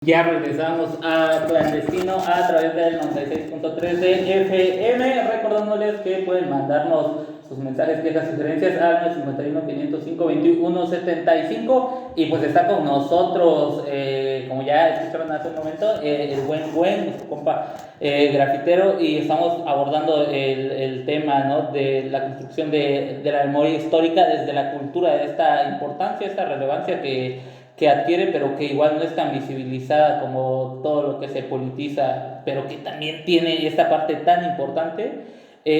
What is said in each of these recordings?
Ya regresamos a Clandestino a través del 96.3 de FM, recordándoles que pueden mandarnos sus mensajes, quejas, sugerencias al 51 505 21 75 y pues está con nosotros, como ya escucharon hace un momento, el buen su compa grafitero, y estamos abordando el tema, ¿no?, de la construcción de la memoria histórica desde la cultura, de esta importancia, esta relevancia que adquiere, pero que igual no es tan visibilizada como todo lo que se politiza, pero que también tiene esta parte tan importante.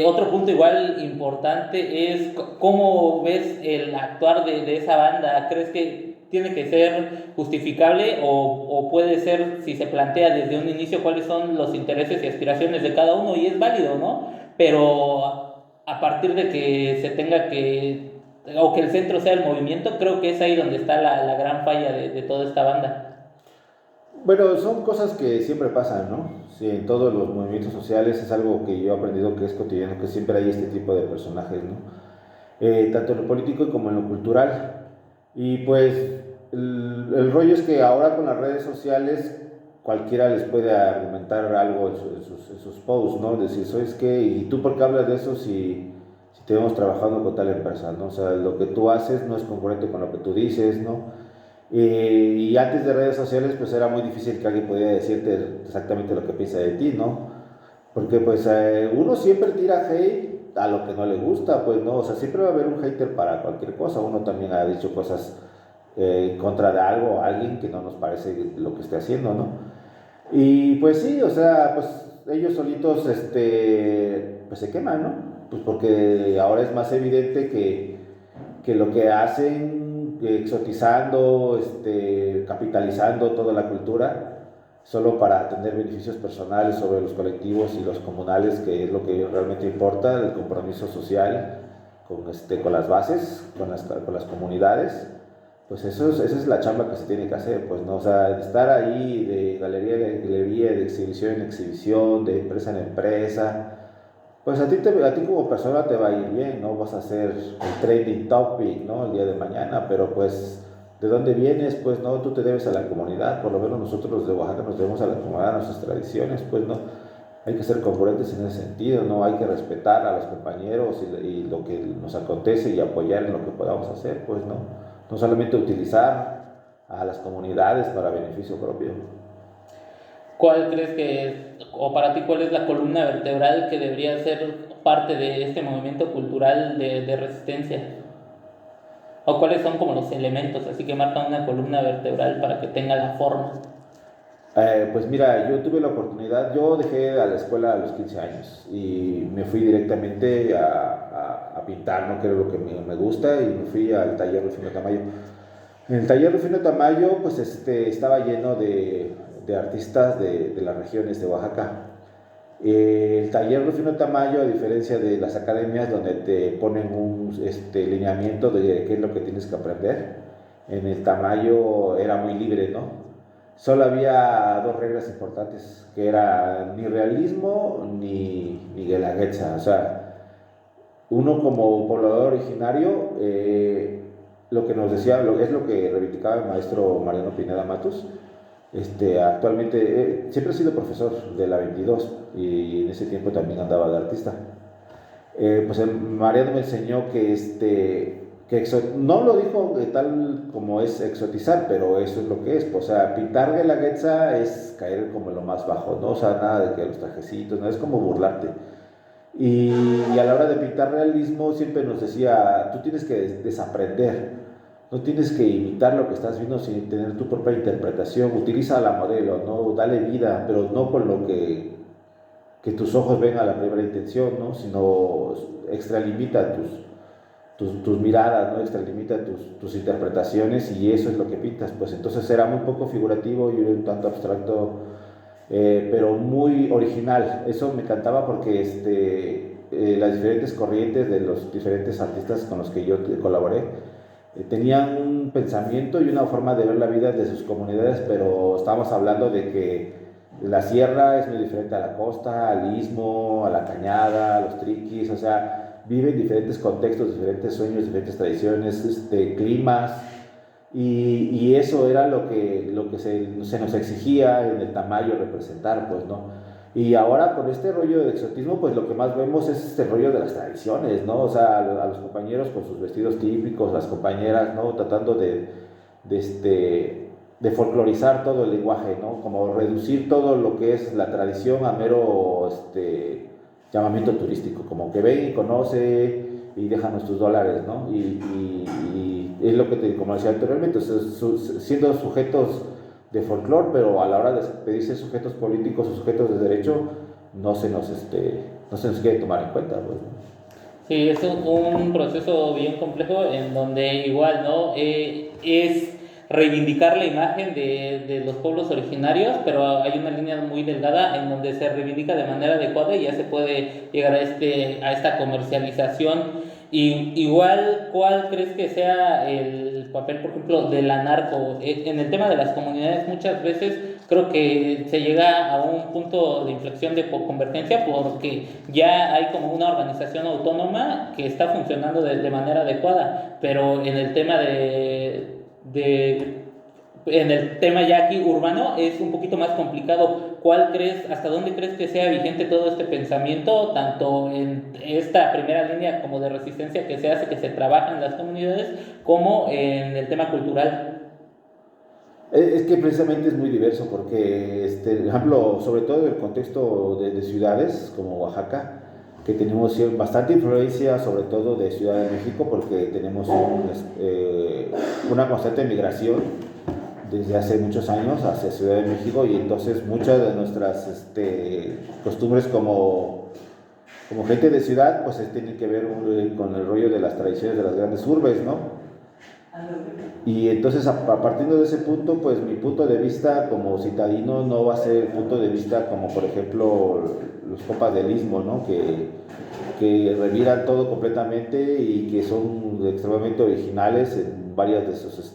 Otro punto igual importante es cómo ves el actuar de esa banda. ¿Crees que tiene que ser justificable o puede ser, si se plantea desde un inicio, cuáles son los intereses y aspiraciones de cada uno? Y es válido, ¿no? Pero a partir de que se tenga que o que el centro sea el movimiento, creo que es ahí donde está la gran falla de toda esta banda. Bueno, son cosas que siempre pasan, ¿no? Sí, en todos los movimientos sociales es algo que yo he aprendido que es cotidiano, que siempre hay este tipo de personajes, ¿no? Tanto en lo político como en lo cultural. Y pues el rollo es que ahora con las redes sociales cualquiera les puede argumentar algo en sus posts, ¿no? Decir, ¿sabes qué? ¿Y tú por qué hablas de eso si te vemos trabajando con tal empresa, ¿no? O sea, lo que tú haces no es congruente con lo que tú dices, ¿no? Y antes de redes sociales, pues era muy difícil que alguien pudiera decirte exactamente lo que piensa de ti, ¿no? Porque pues uno siempre tira hate a lo que no le gusta, pues no, o sea, siempre va a haber un hater para cualquier cosa. Uno también ha dicho cosas en contra de algo o alguien que no nos parece lo que esté haciendo, ¿no? Y pues sí, o sea, pues ellos solitos, pues se queman, ¿no? Pues porque ahora es más evidente que lo que hacen, exotizando, capitalizando toda la cultura, solo para tener beneficios personales sobre los colectivos y los comunales, que es lo que realmente importa, el compromiso social con las bases, con las comunidades. Pues esa es la chamba que se tiene que hacer, pues no, o sea, de estar ahí de galería en galería, de exhibición en exhibición, de empresa en empresa, pues a ti como persona te va a ir bien, ¿no? Vas a ser el trending topic, ¿no? El día de mañana, pero pues, ¿de dónde vienes? Pues no, tú te debes a la comunidad, por lo menos nosotros los de Oaxaca nos debemos a la comunidad, a nuestras tradiciones, pues no. Hay que ser congruentes en ese sentido, ¿no? Hay que respetar a los compañeros y lo que nos acontece y apoyar en lo que podamos hacer, pues no. No solamente utilizar a las comunidades para beneficio propio. ¿Cuál crees que es, o para ti, cuál es la columna vertebral que debería ser parte de este movimiento cultural de resistencia? ¿O cuáles son como los elementos, así que marcan una columna vertebral para que tenga la forma? Pues mira, yo tuve la oportunidad, yo dejé a la escuela a los 15 años y me fui directamente a pintar, ¿no? Que era lo que me gusta, y me fui al taller Rufino Tamayo. En el taller Rufino Tamayo, pues estaba lleno de artistas de las regiones de Oaxaca. El taller Rufino Tamayo, a diferencia de las academias donde te ponen un lineamiento de qué es lo que tienes que aprender, en el Tamayo era muy libre, ¿no? Solo había dos reglas importantes, que era ni realismo ni guelaguetza. O sea, uno como poblador originario, lo que nos decía, es lo que reivindicaba el maestro Mariano Pineda Matus. Actualmente, siempre ha sido profesor de la 22 y en ese tiempo también andaba de artista. Pues el Mariano me enseñó no lo dijo tal como es exotizar, pero eso es lo que es. O sea, pintar guelaguetza es caer como en lo más bajo, ¿no? O sea, nada de que los trajecitos, no es como burlarte. Y a la hora de pintar realismo siempre nos decía, tú tienes que desaprender, no tienes que imitar lo que estás viendo sin tener tu propia interpretación, utiliza la modelo, ¿no? Dale vida, pero no con lo que tus ojos ven a la primera intención, ¿no? Sino extralimita tus miradas, ¿no? Extralimita tus interpretaciones, y eso es lo que pintas. Pues entonces era muy poco figurativo y un tanto abstracto, pero muy original. Eso me encantaba porque las diferentes corrientes de los diferentes artistas con los que yo colaboré tenían un pensamiento y una forma de ver la vida de sus comunidades, pero estábamos hablando de que la sierra es muy diferente a la costa, al istmo, a la cañada, a los triquis. O sea, viven diferentes contextos, diferentes sueños, diferentes tradiciones, climas, y eso era lo que se nos exigía en el Tamayo representar, pues, ¿no? Y ahora con este rollo de exotismo, pues lo que más vemos es este rollo de las tradiciones, ¿no? O sea, a los compañeros con sus vestidos típicos, las compañeras, ¿no? Tratando de, este, de folclorizar todo el lenguaje, ¿no? Como reducir todo lo que es la tradición a mero llamamiento turístico, como que ven y conoce y déjanos tus dólares, ¿no? Y es lo que como decía anteriormente, o sea, siendo sujetos de folclore, pero a la hora de pedirse sujetos políticos o sujetos de derecho, no se nos quiere tomar en cuenta, pues, ¿no? Sí, es un proceso bien complejo en donde igual, ¿no? Es reivindicar la imagen de los pueblos originarios, pero hay una línea muy delgada en donde se reivindica de manera adecuada y ya se puede llegar a esta comercialización. Y igual, ¿cuál crees que sea el papel, por ejemplo, de la narco? En el tema de las comunidades muchas veces creo que se llega a un punto de inflexión de convergencia porque ya hay como una organización autónoma que está funcionando de manera adecuada, pero en el tema en el tema ya aquí urbano es un poquito más complicado. ¿Cuál crees, hasta dónde crees que sea vigente todo este pensamiento, tanto en esta primera línea como de resistencia que se hace, que se trabaja en las comunidades, como en el tema cultural? Es que precisamente es muy diverso porque, por ejemplo, sobre todo en el contexto de ciudades como Oaxaca, que tenemos bastante influencia, sobre todo de Ciudad de México, porque tenemos una constante migración desde hace muchos años hacia Ciudad de México y entonces muchas de nuestras costumbres como gente de ciudad, pues tienen que ver con el rollo de las tradiciones de las grandes urbes, ¿no? Y entonces a partir de ese punto, pues mi punto de vista como citadino no va a ser el punto de vista como por ejemplo los compas del Istmo, ¿no? Que reviran todo completamente y que son extremadamente originales en varias de sus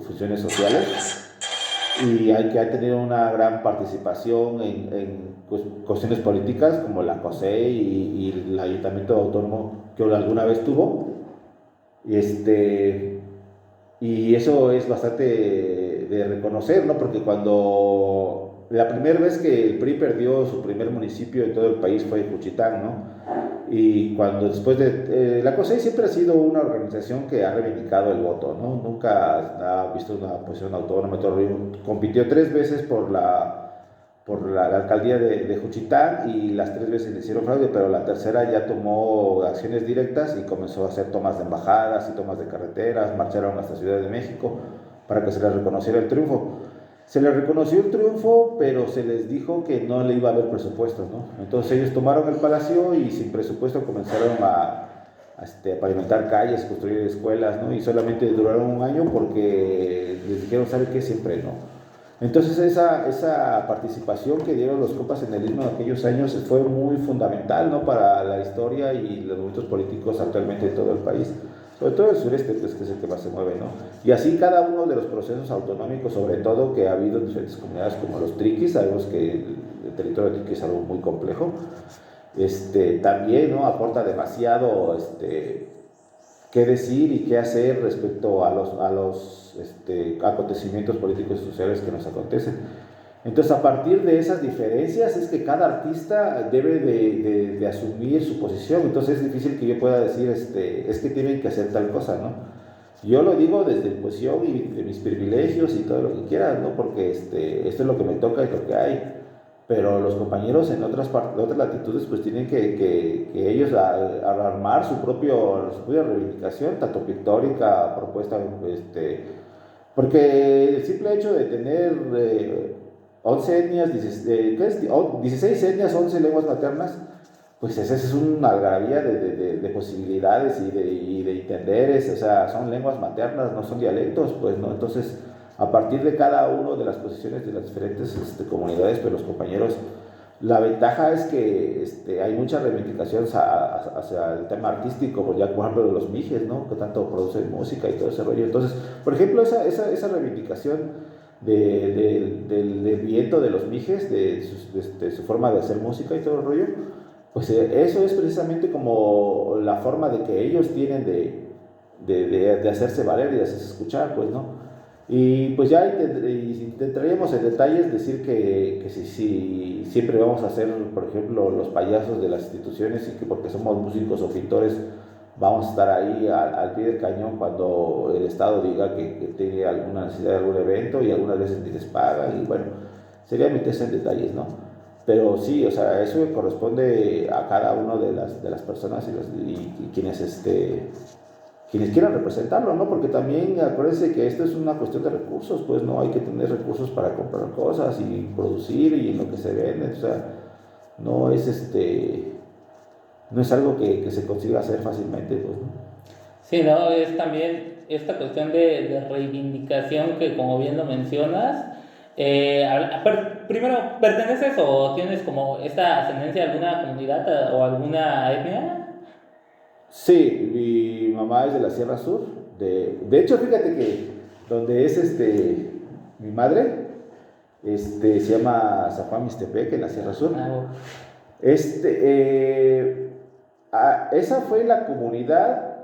funciones sociales y hay que ha tenido una gran participación en cuestiones políticas como la COSE y el Ayuntamiento Autónomo que alguna vez tuvo. Y y eso es bastante de reconocer, ¿no? Porque cuando la primera vez que el PRI perdió su primer municipio en todo el país fue en Juchitán, ¿no? Y cuando después de... la COSEI siempre ha sido una organización que ha reivindicado el voto, ¿no? Nunca ha visto una posición autónoma. Compitió 3 veces por la alcaldía de Juchitán y las 3 veces le hicieron fraude, pero la tercera ya tomó acciones directas y comenzó a hacer tomas de embajadas y tomas de carreteras, marcharon hasta Ciudad de México para que se les reconociera el triunfo. Se les reconoció el triunfo, pero se les dijo que no le iba a haber presupuesto, ¿no? Entonces ellos tomaron el palacio y sin presupuesto comenzaron a pavimentar calles, construir escuelas, ¿no? Y solamente duraron un año porque les dijeron, ¿sabe qué? Siempre no. Entonces esa participación que dieron los compas en el Istmo en aquellos años fue muy fundamental, ¿no? Para la historia y los movimientos políticos actualmente en todo el país, sobre todo el sureste, pues, que es el que más se mueve, ¿no? Y así cada uno de los procesos autonómicos, sobre todo que ha habido en diferentes comunidades como los triquis, sabemos que el territorio triqui es algo muy complejo, también, ¿no? Aporta demasiado, qué decir y qué hacer respecto a los acontecimientos políticos y sociales que nos acontecen. Entonces, a partir de esas diferencias es que cada artista debe de asumir su posición. Entonces, es difícil que yo pueda decir, es que tienen que hacer tal cosa, ¿no? Yo lo digo desde mi posición y de mis privilegios y todo lo que quieran, ¿no? Porque esto es lo que me toca y lo que hay. Pero los compañeros en otras latitudes pues tienen que ellos armar su propia reivindicación, tanto pictórica, propuesta, porque el simple hecho de tener 11 etnias, 16 etnias, 11 lenguas maternas, pues esa es una algarabía de posibilidades y de entenderes, o sea, son lenguas maternas, no son dialectos, pues, ¿no? Entonces, a partir de cada una de las posiciones de las diferentes comunidades, pues los compañeros, la ventaja es que hay mucha reivindicación hacia el tema artístico, pues ya por ejemplo de los mijes, ¿no? Que tanto producen música y todo ese rollo. Entonces, por ejemplo, esa reivindicación del viento de los mijes, de su forma de hacer música y todo el rollo, pues eso es precisamente como la forma de que ellos tienen de hacerse valer y de hacerse escuchar, pues, ¿no? Y pues ya y te entraríamos en detalles, decir que si siempre vamos a ser, por ejemplo, los payasos de las instituciones y que porque somos músicos o pintores vamos a estar ahí al pie del cañón cuando el Estado diga que tiene alguna necesidad de algún evento y algunas veces ni les pagan y bueno, sería meterse en detalles, ¿no? Pero sí, o sea, eso corresponde a cada una de las personas y quienes quieran representarlo, ¿no? Porque también acuérdense que esto es una cuestión de recursos, pues, ¿no? Hay que tener recursos para comprar cosas y producir y en lo que se vende, o sea, no es no es algo que se consiga hacer fácilmente, pues, ¿no? Sí, no, es también esta cuestión de reivindicación que como bien lo mencionas, primero, ¿perteneces o tienes como esta ascendencia a alguna comunidad o alguna etnia? Sí, mi mamá es de la Sierra Sur, de hecho, fíjate que donde es mi madre, se llama San Juan Mixtepec, en la Sierra Sur. Ah, Este, esa fue la comunidad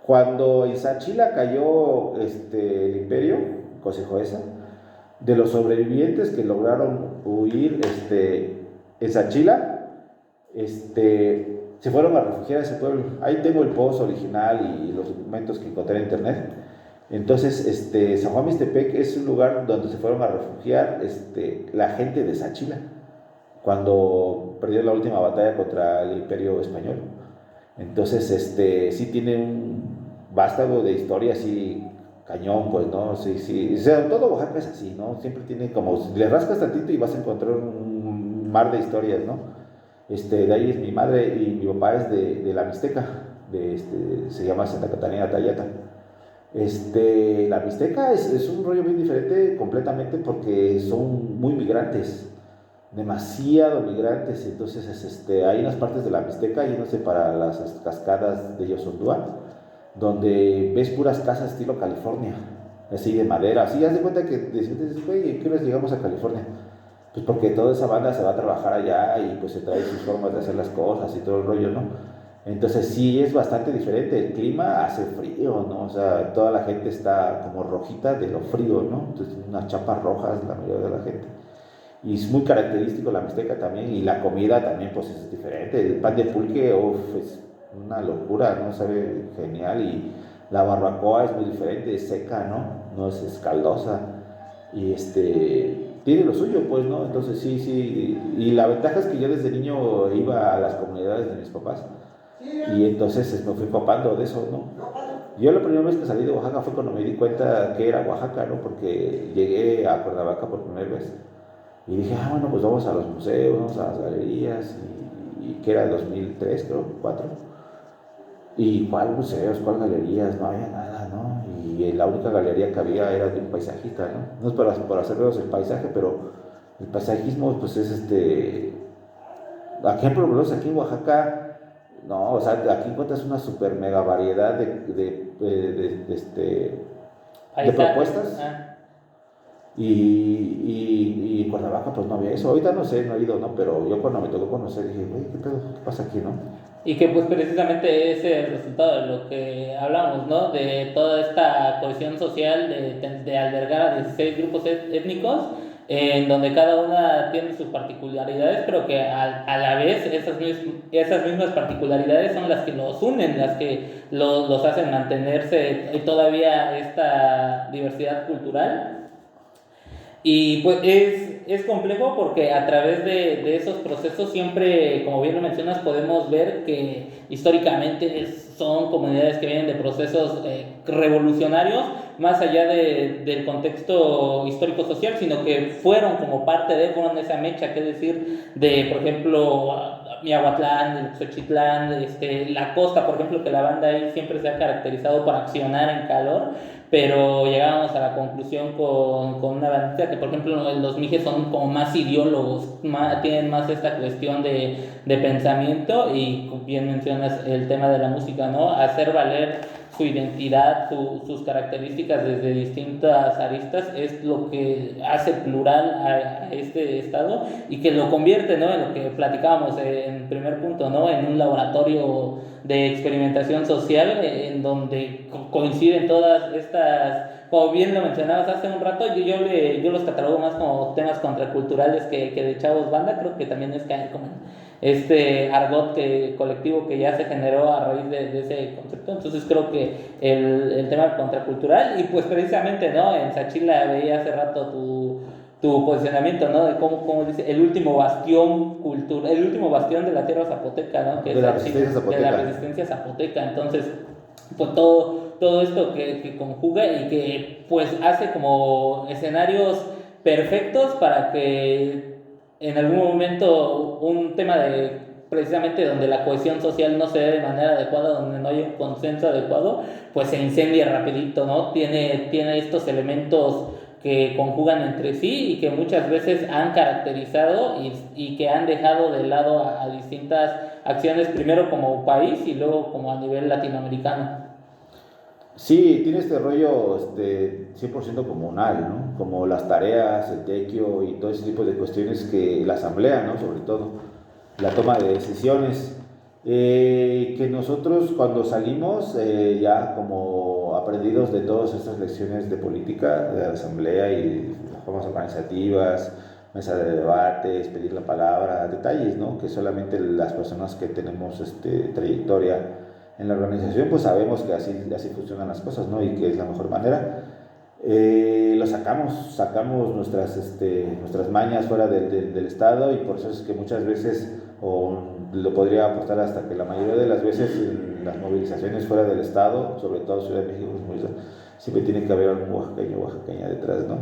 cuando en Sachila cayó el imperio, Consejo esa, de los sobrevivientes que lograron huir en Sachila, se fueron a refugiar a ese pueblo. Ahí tengo el post original y los documentos que encontré en internet. Entonces, San Juan Mixtepec es un lugar donde se fueron a refugiar la gente de Sachila cuando perdió la última batalla contra el Imperio Español. Entonces, sí tiene un vástago de historia así cañón, pues, ¿no? Sí, sí. O sea, todo Oaxaca es así, ¿no? Siempre tiene como, le rascas tantito y vas a encontrar un mar de historias, ¿no? De ahí es mi madre y mi papá es de la Mixteca, se llama Santa Catarina Tayata. La Mixteca es un rollo muy diferente completamente porque son muy migrantes, demasiado migrantes. Entonces hay unas partes de la Mixteca yéndose para las cascadas de Yosondúa donde ves puras casas estilo California, así de madera, así haz de cuenta que dices, güey, ¿qué horas llegamos a California? Pues porque toda esa banda se va a trabajar allá y pues se trae sus formas de hacer las cosas y todo el rollo, ¿no? Entonces sí es bastante diferente, el clima hace frío, ¿no? O sea, toda la gente está como rojita de lo frío, ¿no? Entonces unas chapas rojas la mayoría de la gente. Y es muy característico la Mixteca también, y la comida también pues es diferente. El pan de pulque, uff, es una locura, ¿no? Sabe genial, y la barbacoa es muy diferente, es seca, ¿no? No es caldosa, y tiene lo suyo, pues, ¿no? Entonces sí, sí, y la ventaja es que yo desde niño iba a las comunidades de mis papás, y entonces me fui empapando de eso, ¿no? Yo la primera vez que salí de Oaxaca fue cuando me di cuenta que era Oaxaca, ¿no? Porque llegué a Cuernavaca por primera vez. Y dije, bueno, pues vamos a los museos, vamos a las galerías, y que era 2003, creo, 2004. ¿Y cuál museos, cuál galerías? No había nada, ¿no? Y la única galería que había era de un paisajista, ¿no? No es para hacer veros el paisaje, pero el paisajismo, pues es aquí por lo menos aquí en Oaxaca, no, o sea, aquí encuentras una super mega variedad de propuestas. Y en Cuernavaca pues no había eso. Ahorita no sé, no he ido, ¿no? Pero yo cuando me tocó conocer dije, güey, ¿qué pedo? ¿Qué pasa aquí, no? Y que pues precisamente es el resultado de lo que hablamos, ¿no? De toda esta cohesión social, de albergar a 16 grupos étnicos, en donde cada una tiene sus particularidades, pero que a la vez esas mismas particularidades son las que los unen, las que los hacen mantenerse todavía esta diversidad cultural. Y pues es complejo porque a través de esos procesos siempre, como bien lo mencionas, podemos ver que históricamente son comunidades que vienen de procesos revolucionarios, más allá del contexto histórico-social, sino que fueron como parte fueron esa mecha, que decir, de, por ejemplo, Miahuatlán, Xochitlán, la costa, por ejemplo, que la banda ahí siempre se ha caracterizado por accionar en calor, pero llegábamos a la conclusión con una bandita que, por ejemplo, los mijes son como más ideólogos, tienen más esta cuestión de pensamiento, y bien mencionas el tema de la música, ¿no? Hacer valer su identidad, sus características desde distintas aristas, es lo que hace plural a este estado y que lo convierte, ¿no?, en lo que platicábamos en primer punto, ¿no?, en un laboratorio de experimentación social en donde coinciden todas estas, como bien lo mencionabas hace un rato, yo los catalogo más como temas contraculturales que de chavos banda. Creo que también es caer como este argot colectivo que ya se generó a raíz de ese concepto. Entonces creo que el tema contracultural, y pues precisamente, ¿no?, en Sachila veía hace rato tu posicionamiento, ¿no?, de cómo dice, el último bastión cultural, el último bastión de la tierra zapoteca, ¿no?, que de es la Sachila, resistencia zapoteca. de la resistencia zapoteca. Entonces, pues todo esto que conjuga y que pues hace como escenarios perfectos para que en algún momento un tema de precisamente donde la cohesión social no se dé de manera adecuada, donde no hay un consenso adecuado, pues se incendia rapidito, ¿no? Tiene estos que conjugan entre sí y que muchas veces han caracterizado y que han dejado de lado a distintas acciones, primero como país y luego como a nivel latinoamericano. Sí, tiene este rollo 100% comunal, ¿no? Como las tareas, el tequio y todo ese tipo de cuestiones que la asamblea, ¿no? Sobre todo, la toma de decisiones. Que nosotros cuando salimos, ya como aprendidos de todas estas lecciones de política, de la asamblea y las formas organizativas, mesa de debates, pedir la palabra, detalles, ¿no?, que solamente las personas que tenemos trayectoria en la organización, pues sabemos que así funcionan las cosas, ¿no?, y que es la mejor manera. Lo sacamos nuestras mañas fuera del Estado, y por eso es que muchas veces, o lo podría apostar hasta que la mayoría de las veces, en las movilizaciones fuera del Estado, sobre todo Ciudad de México, siempre tiene que haber algún oaxaqueño o oaxaqueña detrás, ¿no?,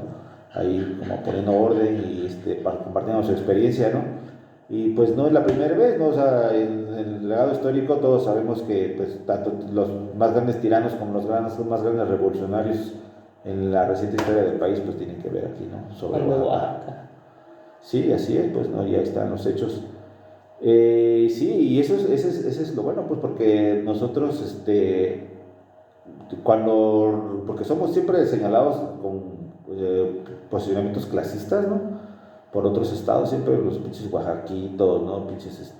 ahí como poniendo orden y compartiendo su experiencia, ¿no? Y pues no es la primera vez, ¿no? O sea, en el legado histórico todos sabemos que pues tanto los más grandes tiranos como los más grandes revolucionarios en la reciente historia del país pues tienen que ver aquí, ¿no? Sobre Oaxaca. Sí, así es, pues, ¿no? Ya están los hechos. Sí, y ese es lo bueno, pues, porque nosotros, porque somos siempre señalados con posicionamientos clasistas, ¿no?, por otros estados, siempre los pinches oaxaquitos, ¿no?, pinches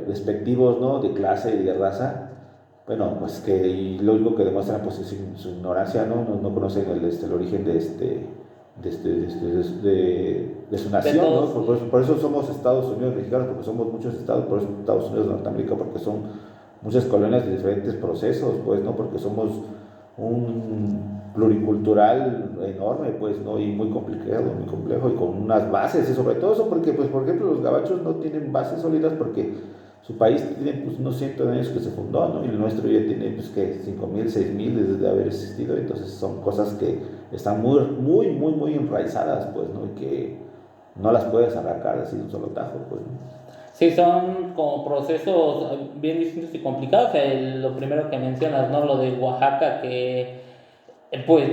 despectivos, ¿no?, de clase y de raza. Bueno, pues que y lo único que demuestran pues es su ignorancia, ¿no? No conocen el origen de su nación, ¿no? Por eso somos Estados Unidos mexicanos, porque somos muchos estados, por eso Estados Unidos de Norteamérica, porque son muchas colonias de diferentes procesos, pues, ¿no? Porque somos un pluricultural enorme, pues, ¿no? Y muy complicado, muy complejo, y con unas bases, y sobre todo eso porque, pues, por ejemplo, los gabachos no tienen bases sólidas porque su país tiene pues unos 100 años que se fundó, ¿no? Y el nuestro ya tiene pues que 5,000, 6,000 desde haber existido. Entonces son cosas que están muy enraizadas, pues, ¿no? Y que no las puedes arrancar así de un solo tajo, pues, ¿no? Sí, son como procesos bien distintos y complicados. Lo primero que mencionas, ¿no?, lo de Oaxaca, que pues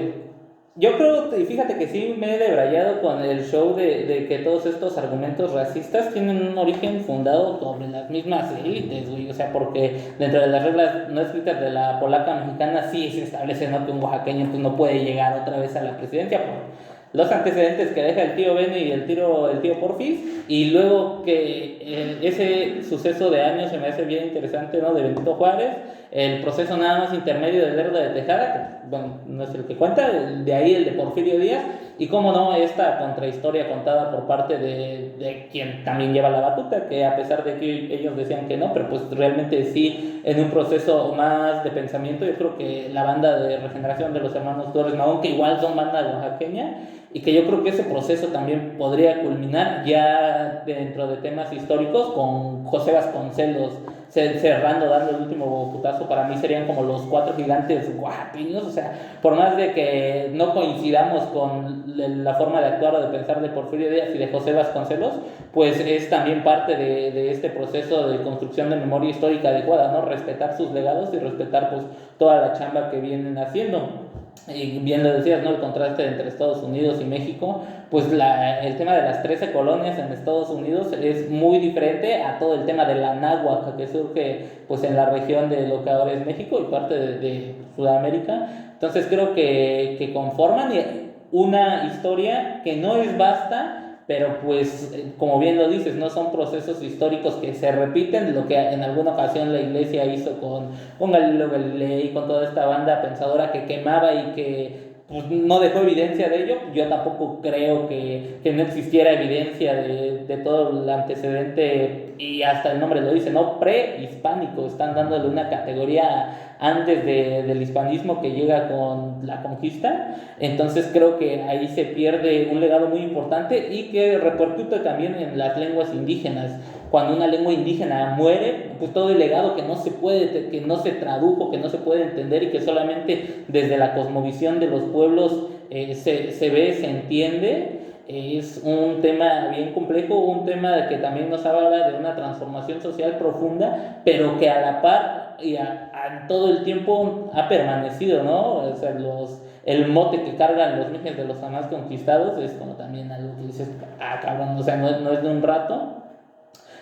yo creo, y fíjate que sí me he debrayado con el show de que todos estos argumentos racistas tienen un origen fundado sobre las mismas élites, güey. O sea, porque dentro de las reglas no escritas de la polaca mexicana sí se establece, ¿no?, que un oaxaqueño pues no puede llegar otra vez a la presidencia por los antecedentes que deja el tío Beni y el tío Porfis, y luego que ese suceso de años se me hace bien interesante, ¿no?, de Benito Juárez, el proceso nada más intermedio de Lerdo de Tejada, que bueno, no es el que cuenta, de ahí el de Porfirio Díaz, y cómo no, esta contrahistoria contada por parte de quien también lleva la batuta, que a pesar de que ellos decían que no, pero pues realmente sí, en un proceso más de pensamiento, yo creo que la banda de regeneración de los hermanos Torres Mahón, que igual son banda oaxaqueña, y que yo creo que ese proceso también podría culminar ya dentro de temas históricos con José Vasconcelos cerrando, dando el último putazo. Para mí serían como los cuatro gigantes oaxaqueños. O sea, por más de que no coincidamos con la forma de actuar o de pensar de Porfirio Díaz y de José Vasconcelos, pues es también parte de este proceso de construcción de memoria histórica adecuada, ¿no? Respetar sus legados y respetar pues toda la chamba que vienen haciendo. y bien lo decías, ¿no? El contraste entre Estados Unidos y México, pues el tema de las 13 colonias en Estados Unidos es muy diferente a todo el tema de la náhuatl que surge pues en la región de lo que ahora es México y parte de Sudamérica. Entonces creo que conforman una historia que no es vasta, pero pues como bien lo dices, no son procesos históricos que se repiten, lo que en alguna ocasión la iglesia hizo con Galileo Galilei, con toda esta banda pensadora que quemaba y que pues, no dejó evidencia de ello. Yo tampoco creo que no existiera evidencia de todo el antecedente, y hasta el nombre lo dice, ¿no? Prehispánico, están dándole una categoría antes del hispanismo que llega con la conquista. Entonces creo que ahí se pierde un legado muy importante y que repercute también en las lenguas indígenas. Cuando una lengua indígena muere, pues todo el legado que no se puede, que no se tradujo, que no se puede entender y que solamente desde la cosmovisión de los pueblos se ve, se entiende, es un tema bien complejo, un tema que también nos habla de una transformación social profunda, pero que a la par y a todo el tiempo ha permanecido, ¿no? O sea, el mote que cargan los mijes de los jamás conquistados es como también algo que dices, cabrón, o sea, no es de un rato.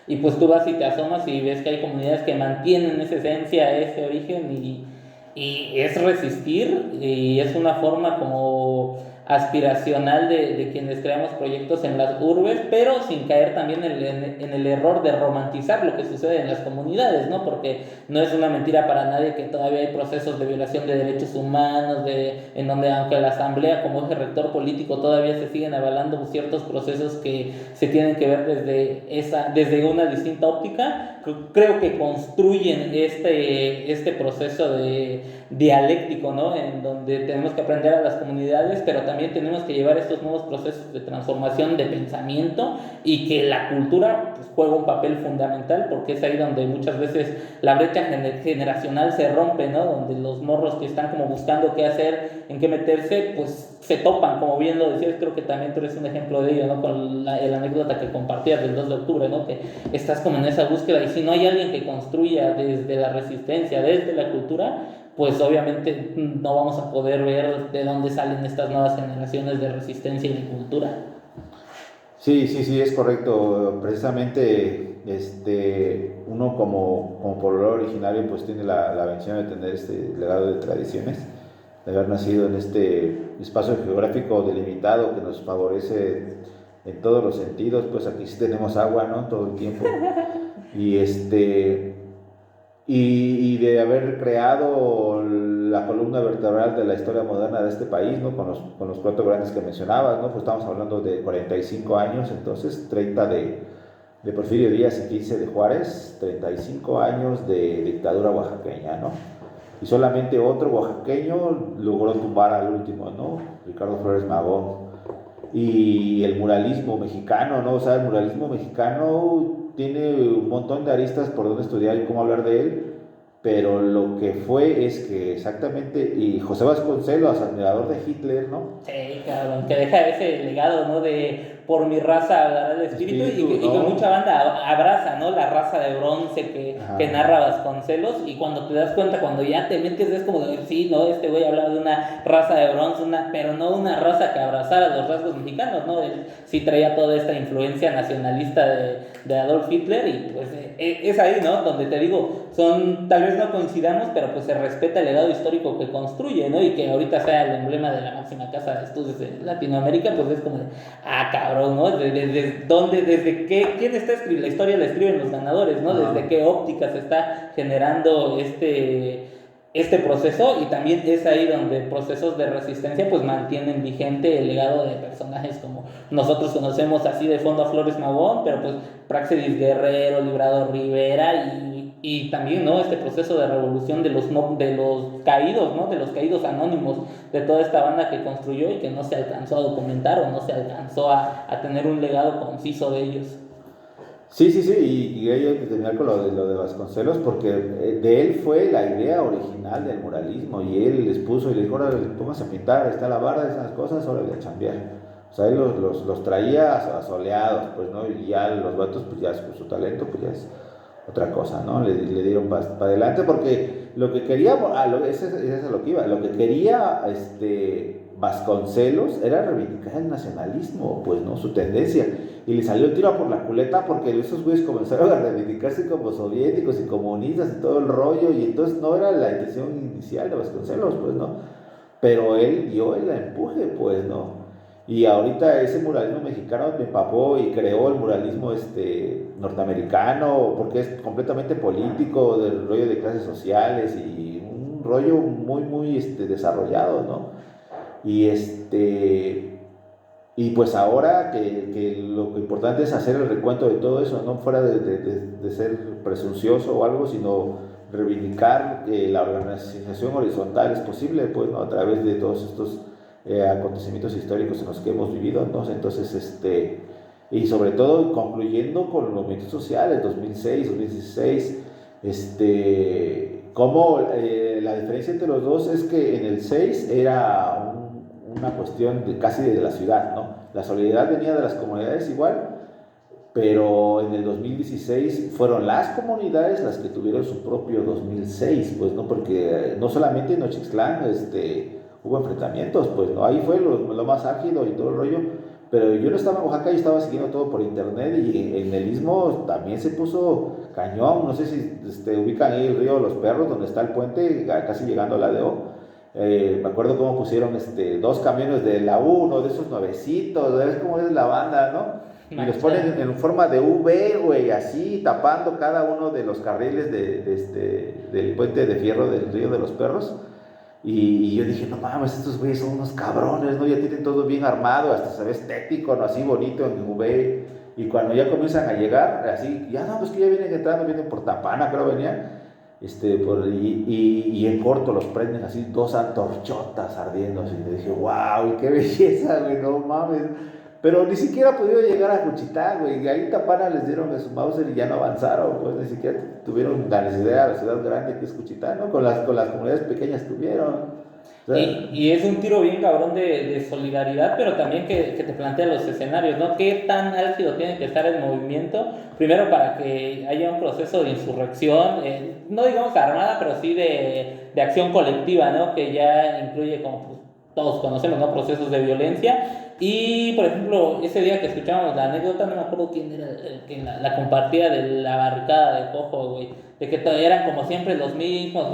Y pues tú vas y te asomas y ves que hay comunidades que mantienen esa esencia, ese origen, y es resistir, y es una forma como aspiracional de quienes creamos proyectos en las urbes, pero sin caer también en el error de romantizar lo que sucede en las comunidades, ¿no? Porque no es una mentira para nadie que todavía hay procesos de violación de derechos humanos, en donde aunque la asamblea como eje rector político todavía se siguen avalando ciertos procesos que se tienen que ver desde una distinta óptica. Creo que construyen este proceso dialéctico, ¿no? En donde tenemos que aprender a las comunidades, pero también tenemos que llevar estos nuevos procesos de transformación de pensamiento, y que la cultura pues, juega un papel fundamental, porque es ahí donde muchas veces la brecha generacional se rompe, ¿no? Donde los morros que están como buscando qué hacer, en qué meterse, pues se topan, como bien lo decías. Creo que también tú eres un ejemplo de ello, ¿no? Con la anécdota que compartías del 2 de octubre, ¿no? Que estás como en esa búsqueda, y si no hay alguien que construya desde la resistencia, desde la cultura, pues obviamente no vamos a poder ver de dónde salen estas nuevas generaciones de resistencia y de cultura. Sí, sí, sí, es correcto. Precisamente uno como pueblo originario pues tiene la bendición de tener este legado de tradiciones, de haber nacido en este espacio geográfico delimitado que nos favorece en todos los sentidos. Pues aquí sí tenemos agua, ¿no? Todo el tiempo. Y y de haber creado la columna vertebral de la historia moderna de este país, ¿no? Con los cuatro grandes que mencionabas, ¿no? Pues estamos hablando de 45 años, entonces 30 de Porfirio Díaz y 15 de Juárez, 35 años de dictadura oaxaqueña, ¿no? Y solamente otro oaxaqueño logró tumbar al último, ¿no? Ricardo Flores Magón. Y el muralismo mexicano, ¿no? O sea, el muralismo mexicano tiene un montón de aristas por donde estudiar y cómo hablar de él, pero lo que fue es que exactamente, y José Vasconcelos, admirador de Hitler, ¿no? Sí, cabrón, que deja ese legado, ¿no? De por mi raza hablará el espíritu, y que mucha banda abraza, ¿no? La raza de bronce que narra Vasconcelos, y cuando te das cuenta, cuando ya te metes, es como de, sí, ¿no? Este güey hablaba de una raza de bronce, pero no una raza que abrazara los rasgos mexicanos, ¿no? Él sí traía toda esta influencia nacionalista de Adolf Hitler, y pues es ahí, ¿no? Donde te digo, tal vez no coincidamos, pero pues se respeta el legado histórico que construye, ¿no? Y que ahorita sea el emblema de la máxima casa de estudios de Latinoamérica, pues es como de, cabrón, ¿no? ¿Quién está escribiendo? La historia la escriben los ganadores, ¿no? Desde qué óptica se está generando este proceso, y también es ahí donde procesos de resistencia pues mantienen vigente el legado de personajes como nosotros conocemos así de fondo a Flores Magón, pero pues Praxedis Guerrero, Librado Rivera, y también, ¿no? Este proceso de revolución de los caídos, ¿no? De los caídos anónimos, de toda esta banda que construyó y que no se alcanzó a documentar, o no se alcanzó a tener un legado conciso de ellos. Sí, sí, sí, y hay que terminar con lo de Vasconcelos, porque de él fue la idea original del muralismo, y él les puso y le dijo, ahora pónganse a pintar, está la barda, esas cosas, ahora a chambear. O sea, él los traía asoleados, pues, ¿no? Y ya los vatos, pues ya con su talento, pues ya es otra cosa, ¿no? Le dieron para adelante, porque lo que quería, eso es a lo que iba, lo que quería Vasconcelos era reivindicar el nacionalismo, pues, ¿no? Su tendencia. Y le salió el tiro por la culeta porque esos güeyes comenzaron a reivindicarse como soviéticos y comunistas y todo el rollo, y entonces no era la intención inicial de Vasconcelos, pues, ¿no? Pero él dio el empuje, pues, ¿no? Y ahorita ese muralismo mexicano me empapó y creó el muralismo norteamericano, porque es completamente político, del rollo de clases sociales y un rollo muy, muy desarrollado, ¿no? Y y pues ahora que lo importante es hacer el recuento de todo eso, no fuera de ser presuncioso o algo, sino reivindicar que la organización horizontal es posible, pues, ¿no? A través de todos estos acontecimientos históricos en los que hemos vivido, ¿no? Entonces, y sobre todo concluyendo con los movimientos sociales, 2006, 2016, cómo la diferencia entre los dos es que en el 6 era una cuestión casi de la ciudad, ¿no? La solidaridad venía de las comunidades igual, pero en el 2016 fueron las comunidades las que tuvieron su propio 2006, pues, ¿no? Porque no solamente en Nochixtlán hubo enfrentamientos, pues, ¿no? Ahí fue lo más ágido y todo el rollo, pero yo no estaba en Oaxaca y estaba siguiendo todo por internet, y en el Istmo también se puso cañón. No sé si ubican ahí el río de los Perros, donde está el puente, casi llegando a la DO. Me acuerdo cómo pusieron 2 camiones de la U, uno de esos nuevecitos, ¿ves cómo es la banda, no? Y los ponen en forma de V, güey, así, tapando cada uno de los carriles del puente de fierro del río de los Perros. Y yo dije, no mames, estos güeyes son unos cabrones, ¿no? Ya tienen todo bien armado, hasta se ve estético, ¿no? Así bonito en V. Y cuando ya comienzan a llegar, así, ya no, pues que ya vienen entrando, vienen por Tapana, creo venían. Y en corto los prenden así 2 antorchotas ardiendo, así. Y dije, wow, qué belleza, güey, no mames. Pero ni siquiera ha podido llegar a Juchitán, güey. Y ahí en Tapana les dieron a su Mauser y ya no avanzaron, pues ni siquiera tuvieron la necesidad de la ciudad grande que es Juchitán, ¿no? Con las comunidades pequeñas tuvieron. O sea, Y es un tiro bien cabrón de solidaridad, pero también que te plantea los escenarios, ¿no? ¿Qué tan álgido tiene que estar el movimiento? Primero, para que haya un proceso de insurrección, no digamos armada, pero sí de acción colectiva, ¿no? Que ya incluye, como pues, todos conocemos, ¿no? Procesos de violencia. Y, por ejemplo, ese día que escuchábamos la anécdota, no me acuerdo quién era el que la compartía de la barricada de Jojo, güey. De que eran como siempre los mismos,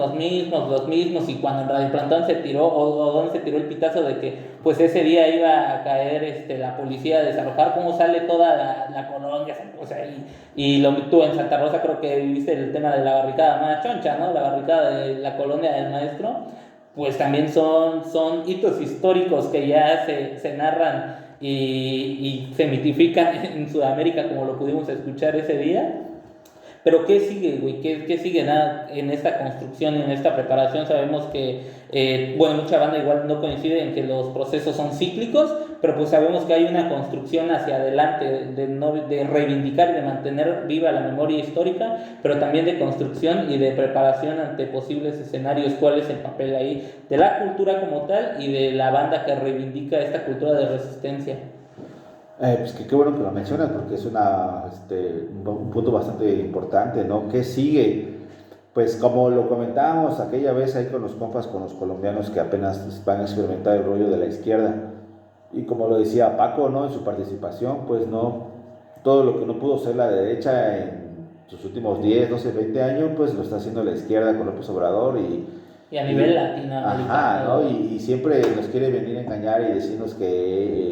y cuando en Radio Plantón se tiró, o donde se tiró el pitazo de que pues ese día iba a caer la policía a desalojar, cómo sale toda la colonia, o sea, y tú en Santa Rosa creo que viviste el tema de la barricada más choncha, ¿no? La barricada de la colonia del maestro, pues también son hitos históricos que ya se narran y se mitifican en Sudamérica, como lo pudimos escuchar ese día. Pero ¿qué sigue, güey? ¿Qué sigue en esta construcción, en esta preparación? Sabemos que, bueno, mucha banda igual no coincide en que los procesos son cíclicos, pero pues sabemos que hay una construcción hacia adelante de reivindicar y de mantener viva la memoria histórica, pero también de construcción y de preparación ante posibles escenarios. ¿Cuál es el papel ahí de la cultura como tal y de la banda que reivindica esta cultura de resistencia? Pues que qué bueno que lo mencionas, porque es un punto bastante importante, ¿no? ¿Qué sigue? Pues como lo comentábamos aquella vez ahí con los compas, con los colombianos que apenas van a experimentar el rollo de la izquierda, y como lo decía Paco, ¿no? En su participación, pues no, todo lo que no pudo ser la derecha en sus últimos 10, 12, 20 años, pues lo está haciendo la izquierda con López Obrador Y a nivel latinoamericano. Ajá, ¿no? Y siempre nos quiere venir a engañar y decirnos que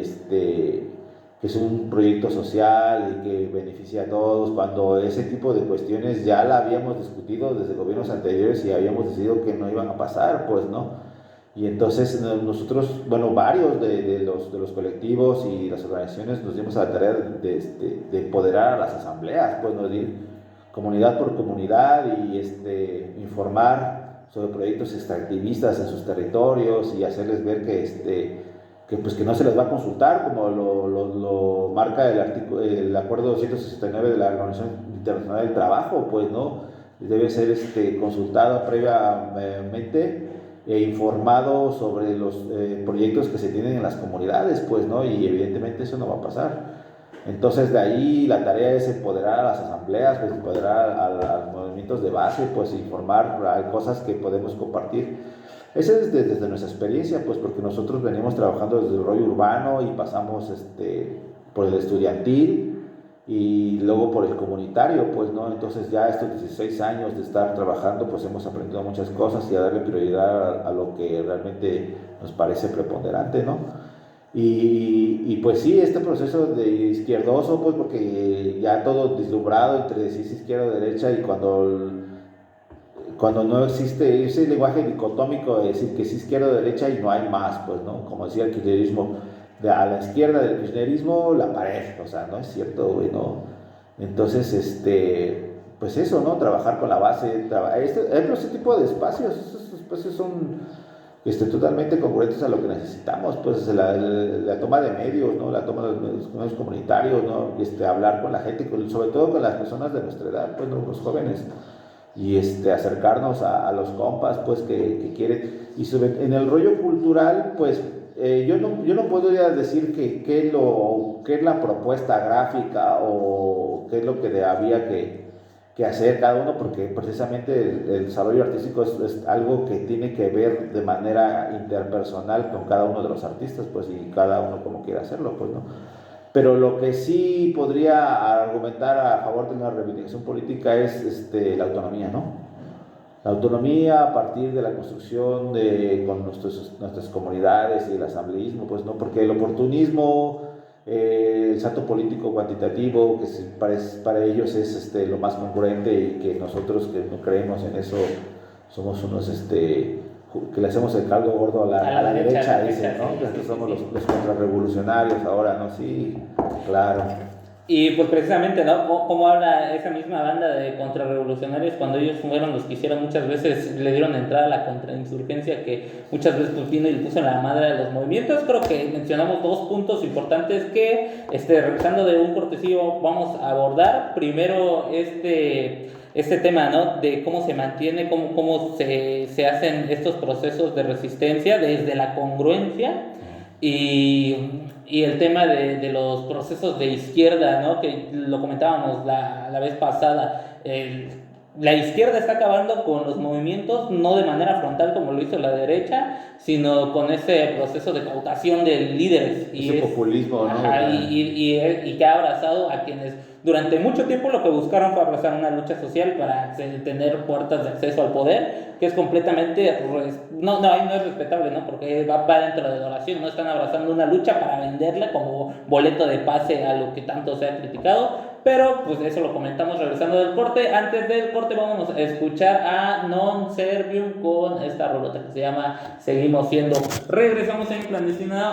es un proyecto social y que beneficia a todos, cuando ese tipo de cuestiones ya la habíamos discutido desde gobiernos anteriores y habíamos decidido que no iban a pasar, pues, ¿no? Y entonces nosotros, bueno, varios de los colectivos y las organizaciones nos dimos a la tarea de empoderar a las asambleas, pues, ¿no? De ir comunidad por comunidad y informar sobre proyectos extractivistas en sus territorios y hacerles ver que no se les va a consultar, como lo marca el acuerdo 269 de la Organización Internacional del Trabajo, pues, ¿no? Debe ser consultado previamente e informado sobre los proyectos que se tienen en las comunidades, pues, ¿no? Y evidentemente eso no va a pasar. Entonces de ahí la tarea es empoderar a las asambleas, pues empoderar a los movimientos de base, pues informar, hay cosas que podemos compartir. Esa es desde nuestra experiencia, pues porque nosotros venimos trabajando desde el rollo urbano y pasamos por el estudiantil y luego por el comunitario, pues, ¿no? Entonces ya estos 16 años de estar trabajando, pues hemos aprendido muchas cosas y a darle prioridad a lo que realmente nos parece preponderante, ¿no? Pues sí, este proceso de izquierdoso, pues porque ya todo deslumbrado entre si es izquierda o derecha y cuando no existe ese lenguaje dicotómico de decir que es izquierda o derecha y no hay más, pues, ¿no? Como decía el kirchnerismo, a la izquierda del kirchnerismo la pared, o sea, no es cierto, güey, no. Entonces, pues eso, ¿no? Trabajar con la base, ese tipo de espacios, esos espacios son totalmente concurrentes a lo que necesitamos, pues la toma de medios, ¿no? La toma de los medios comunitarios, ¿no? Hablar con la gente, sobre todo con las personas de nuestra edad, pues, ¿no? Los jóvenes, y acercarnos a los compas, pues, que quieren, y en el rollo cultural, pues, yo no podría decir qué es la propuesta gráfica o qué es lo que había que hacer cada uno, porque precisamente el desarrollo artístico es algo que tiene que ver de manera interpersonal con cada uno de los artistas, pues, y cada uno como quiera hacerlo, pues, ¿no? Pero lo que sí podría argumentar a favor de una reivindicación política es la autonomía, ¿no? La autonomía a partir de la construcción con nuestras comunidades y el asambleísmo, pues, ¿no? Porque el oportunismo, el salto político cuantitativo, que para ellos es lo más concurrente, y que nosotros que no creemos en eso somos unos que le hacemos el caldo gordo a la derecha, dicen, ¿no? Sí, Nosotros sí, somos sí. los contrarrevolucionarios ahora, ¿no? Sí, claro. Y pues precisamente, ¿no? Como habla esa misma banda de contrarrevolucionarios cuando ellos fueron los que hicieron muchas veces, le dieron entrada a la contrainsurgencia que muchas veces pues vino y puso en la madre de los movimientos. Creo que mencionamos dos puntos importantes que, regresando de un cortesío, vamos a abordar. Primero, este tema, ¿no? De cómo se mantiene, cómo se hacen estos procesos de resistencia desde la congruencia. Y el tema de los procesos de izquierda, ¿no? Que lo comentábamos la vez pasada. La izquierda está acabando con los movimientos, no de manera frontal como lo hizo la derecha, sino con ese proceso de cooptación de líderes. Ese populismo, ¿no? Ajá, y que ha abrazado a quienes durante mucho tiempo lo que buscaron fue abrazar una lucha social para tener puertas de acceso al poder, que es completamente, ahí no es respetable, ¿no? Porque va dentro de la oración, no están abrazando una lucha para venderla como boleto de pase a lo que tanto se ha criticado. Pero pues eso lo comentamos regresando del corte. Antes del corte vamos a escuchar a Non Servium con esta rolota que se llama Seguimos Siendo. Regresamos en Clandestina.